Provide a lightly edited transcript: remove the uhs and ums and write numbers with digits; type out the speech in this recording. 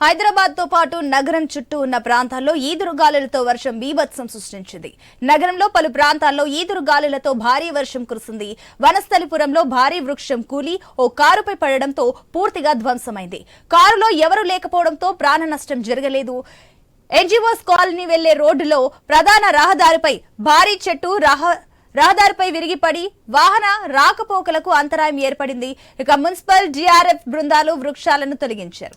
హైదరాబాద్ తో పాటు నగరం చుట్టూ ఉన్న ప్రాంతాల్లో ఈదురుగాలులతో వర్షం బీభత్సం సృష్టించింది. నగరంలో పలు ప్రాంతాల్లో ఈదురుగాలులతో భారీ వర్షం కురిసింది. వనస్థలిపురంలో భారీ వృక్షం కూలి ఓ కారుపై పడడంతో పూర్తిగా ధ్వంసమైంది. కారులో ఎవరూ లేకపోవడంతో ప్రాణ నష్టం జరగలేదు. ఎన్జీఓస్ కాలనీ వెళ్లే రోడ్డులో ప్రధాన రహదారిపై భారీ చెట్టు రహదారిపై విరిగిపడి వాహన రాకపోకలకు అంతరాయం ఏర్పడింది. ఇక మున్సిపల్ జీఆర్ఎఫ్ బృందాలు వృక్షాలను తొలగించారు.